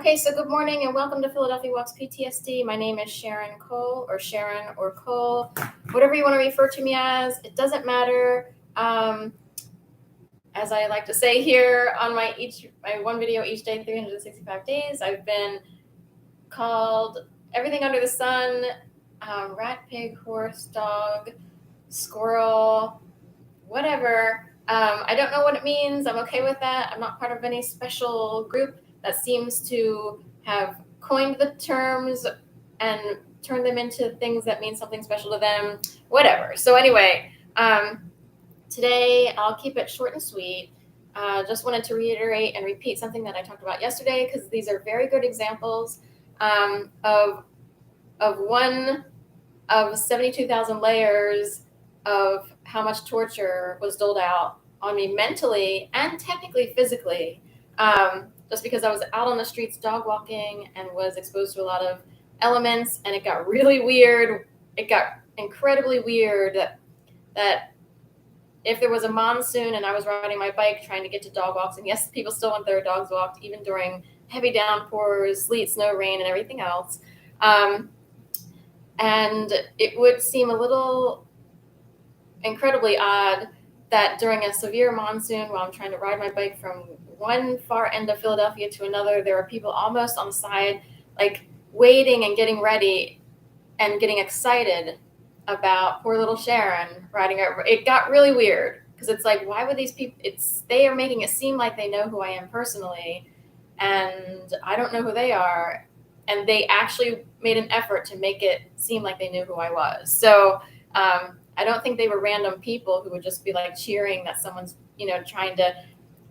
Okay, so good morning and welcome to Philadelphia Walks PTSD. My name is Sharon Cole, or Sharon or Cole, whatever you want to refer to me as. It doesn't matter. As I like to say here on my one video each day, 365 days, I've been called everything under the sun: rat, pig, horse, dog, squirrel, whatever. I don't know what it means. I'm okay with that. I'm not part of any special group that seems to have coined the terms and turned them into things that mean something special to them. Whatever. So anyway, today I'll keep it short and sweet. Just wanted to reiterate and repeat something that I talked about yesterday, because these are very good examples of one of 72,000 layers of how much torture was doled out on me mentally and technically physically, just because I was out on the streets dog walking and was exposed to a lot of elements, and it got really weird. It got incredibly weird that if there was a monsoon and I was riding my bike trying to get to dog walks, and yes, people still want their dogs walked even during heavy downpours, sleet, snow, rain, and everything else. And it would seem a little incredibly odd that during a severe monsoon, while I'm trying to ride my bike from one far end of Philadelphia to another, there are people almost on the side, like waiting and getting ready and getting excited about poor little Sharon riding over. It got really weird, because it's like, why would these people, they are making it seem like they know who I am personally, and I don't know who they are. And they actually made an effort to make it seem like they knew who I was. So I don't think they were random people who would just be like cheering that someone's, trying to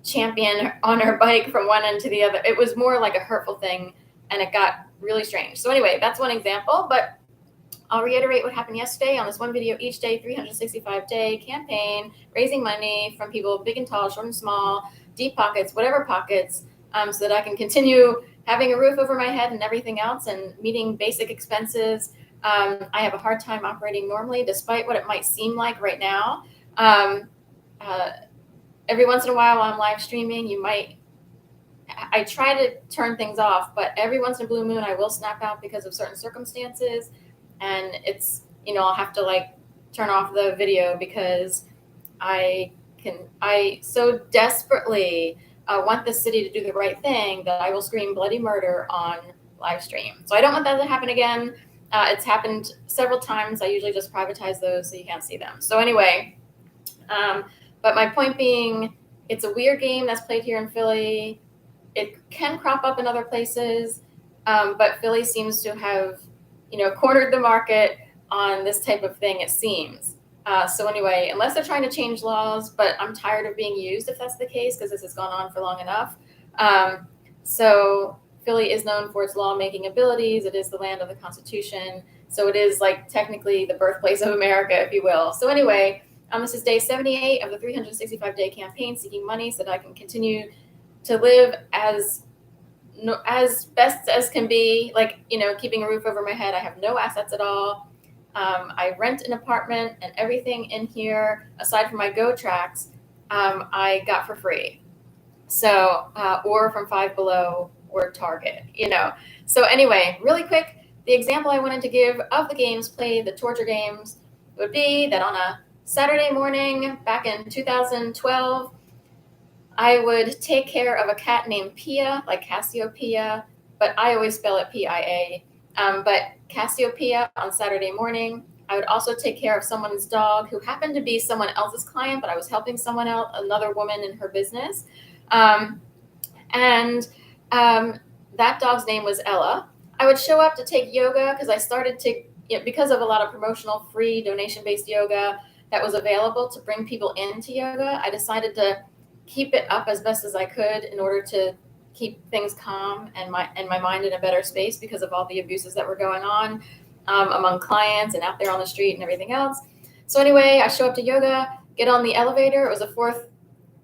champion on her bike from one end to the other. It was more like a hurtful thing, and it got really strange. So anyway, that's one example, but I'll reiterate what happened yesterday on this one video each day, 365-day campaign, raising money from people big and tall, short and small, deep pockets, whatever pockets, so that I can continue having a roof over my head and everything else, and meeting basic expenses. I have a hard time operating normally, despite what it might seem like right now. Every once in a while I'm live streaming, I try to turn things off, but every once in a blue moon I will snap out because of certain circumstances. And it's, I'll have to turn off the video because I so desperately want the city to do the right thing that I will scream bloody murder on live stream. So I don't want that to happen again. It's happened several times. I usually just privatize those so you can't see them. So anyway, but my point being, it's a weird game that's played here in Philly. It can crop up in other places, but Philly seems to have, cornered the market on this type of thing, it seems. So anyway, unless they're trying to change laws, but I'm tired of being used if that's the case, because this has gone on for long enough. So Philly is known for its lawmaking abilities. It is the land of the Constitution. So it is technically the birthplace of America, if you will. So anyway, this is day 78 of the 365-day campaign, seeking money so that I can continue to live as best as can be, keeping a roof over my head. I have no assets at all. I rent an apartment, and everything in here, aside from my Go tracks, I got for free. So, or from Five Below or Target, So anyway, really quick, the example I wanted to give of the games played, the torture games, would be that on a Saturday morning back in 2012, I would take care of a cat named PIa, like Cassiopeia, but I always spell it PIa. But Cassiopeia on Saturday morning. I would also take care of someone's dog who happened to be someone else's client, but I was helping someone else, another woman in her business. That dog's name was Ella. I would show up to take yoga because I started to, because of a lot of promotional free donation-based yoga that was available to bring people into yoga, I decided to keep it up as best as I could in order to keep things calm and my mind in a better space because of all the abuses that were going on among clients and out there on the street and everything else. So anyway, I show up to yoga, get on the elevator. It was a fourth,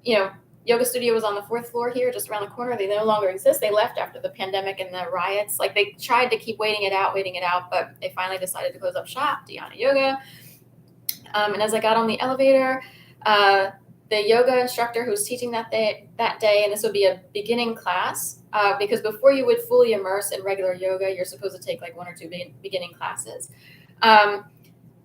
yoga studio was on the fourth floor here, just around the corner. They no longer exist. They left after the pandemic and the riots. They tried to keep waiting it out, but they finally decided to close up shop, Dhyana Yoga. And as I got on the elevator, the yoga instructor who was teaching that day, and this would be a beginning class, because before you would fully immerse in regular yoga, you're supposed to take like 1 or 2 beginning classes.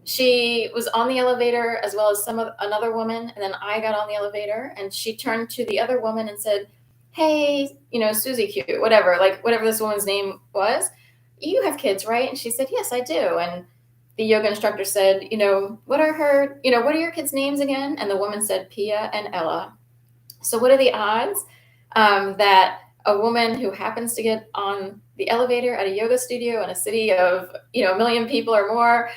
She was on the elevator as well as another woman, and then I got on the elevator, and she turned to the other woman and said, "Hey, Susie Q, whatever this woman's name was, you have kids, right?" And she said, "Yes, I do." And the yoga instructor said, what are your kids' names again? And the woman said, "PIa and Ella." So what are the odds that a woman who happens to get on the elevator at a yoga studio in a city of, 1 million people or more,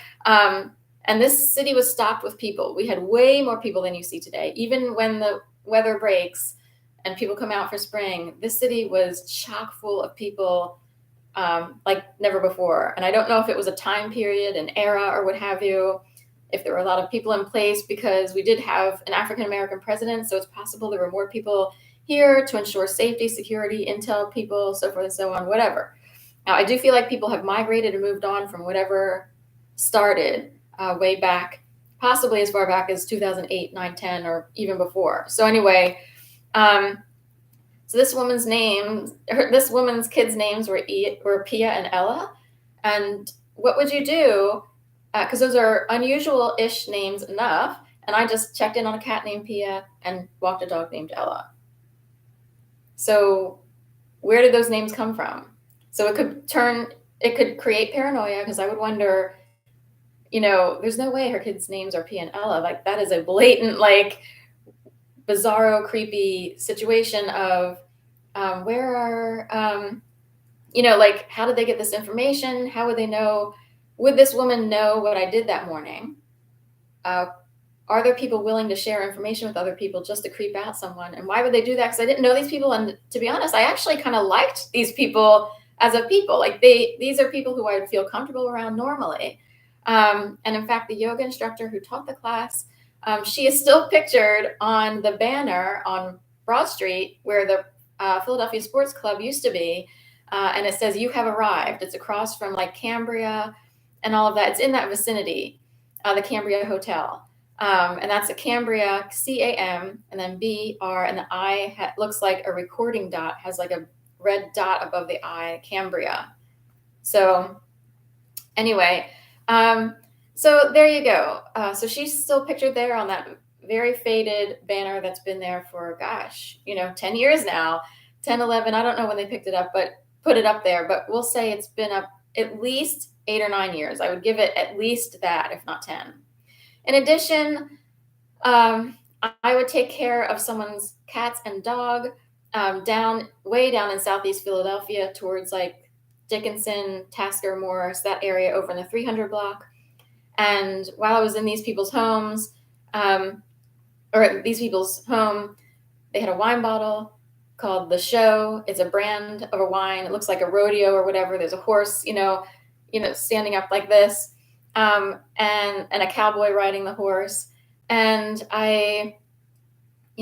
and this city was stocked with people. We had way more people than you see today. Even when the weather breaks and people come out for spring, this city was chock full of people, like never before. And I don't know if it was a time period, an era, or what have you, if there were a lot of people in place, because we did have an African-American president. So it's possible there were more people here to ensure safety, security, intel people, so forth and so on, whatever. Now, I do feel like people have migrated and moved on from whatever started way back, possibly as far back as 2008, 9, 10, or even before. So anyway, so this woman's kids' names were PIa and Ella. And what would you do? Because those are unusual-ish names enough. And I just checked in on a cat named PIa and walked a dog named Ella. So where did those names come from? So it could create paranoia, because I would wonder, there's no way her kids' names are PIa and Ella. Like, that is a blatant, like, bizarro, creepy situation of where are, like, how did they get this information? How would they know? Would this woman know what I did that morning? Are there people willing to share information with other people just to creep out someone? And why would they do that? Because I didn't know these people. And to be honest, I actually kind of liked these people as a people. Like, these are people who I would feel comfortable around normally. And in fact, the yoga instructor who taught the class, she is still pictured on the banner on Broad Street where the Philadelphia Sports Club used to be. And it says, "You have arrived." It's across from like Cambria and all of that. It's in that vicinity, the Cambria Hotel. And that's a Cambria, CAM, and then BR, and the I looks like a recording dot, has like a red dot above the I, Cambria. So anyway, so there you go. So she's still pictured there on that very faded banner that's been there for, 10 years now, 10, 11. I don't know when they picked it up, but put it up there. But we'll say it's been up at least 8 or 9 years. I would give it at least that, if not 10. In addition, I would take care of someone's cats and dog way down in Southeast Philadelphia towards like Dickinson, Tasker, Morris, that area over in the 300 block. And while I was in these people's homes, or these people's home, they had a wine bottle called The Show. It's a brand of a wine. It looks like a rodeo or whatever. There's a horse, standing up like this, and a cowboy riding the horse. And I,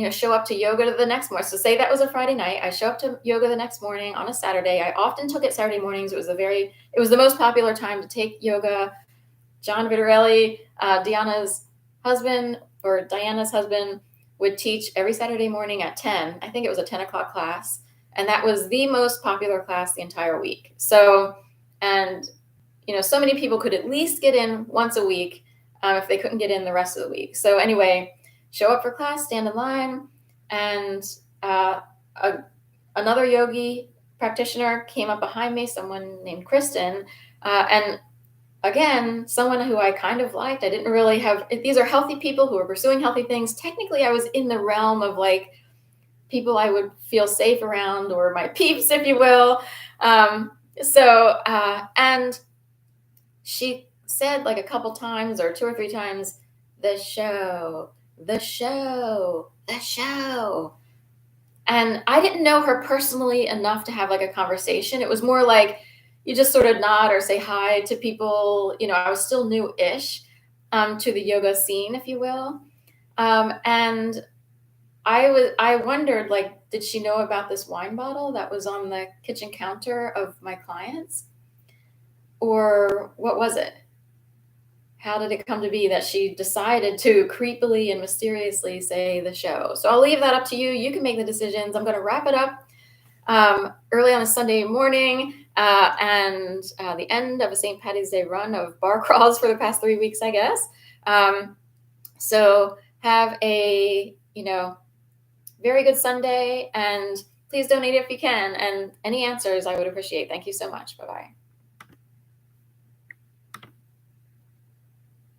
show up to yoga the next morning. So say that was a Friday night. I show up to yoga the next morning on a Saturday. I often took it Saturday mornings. It was the most popular time to take yoga. John Vitarelli, Diana's husband, would teach every Saturday morning at 10. I think it was a 10 o'clock class. And that was the most popular class the entire week. So, and, so many people could at least get in once a week if they couldn't get in the rest of the week. So anyway, show up for class, stand in line, and another yogi practitioner came up behind me, someone named Kristen, and again, someone who I kind of liked. I didn't really these are healthy people who are pursuing healthy things. Technically, I was in the realm of like people I would feel safe around, or my peeps, if you will. And she said like a couple times or 2 or 3 times, "The show, the show, the show." And I didn't know her personally enough to have like a conversation. It was more like you just sort of nod or say hi to people. I was still new-ish to the yoga scene, if you will. And I wondered, like, did she know about this wine bottle that was on the kitchen counter of my clients? Or what was it? how did it come to be that she decided to creepily and mysteriously say the show? So I'll leave that up to you. You can make the decisions. I'm going to wrap it up early on a Sunday morning and the end of a St. Patty's Day run of bar crawls for the past 3 weeks, I guess. So have a, very good Sunday, and please donate if you can. And any answers I would appreciate. Thank you so much. Bye-bye.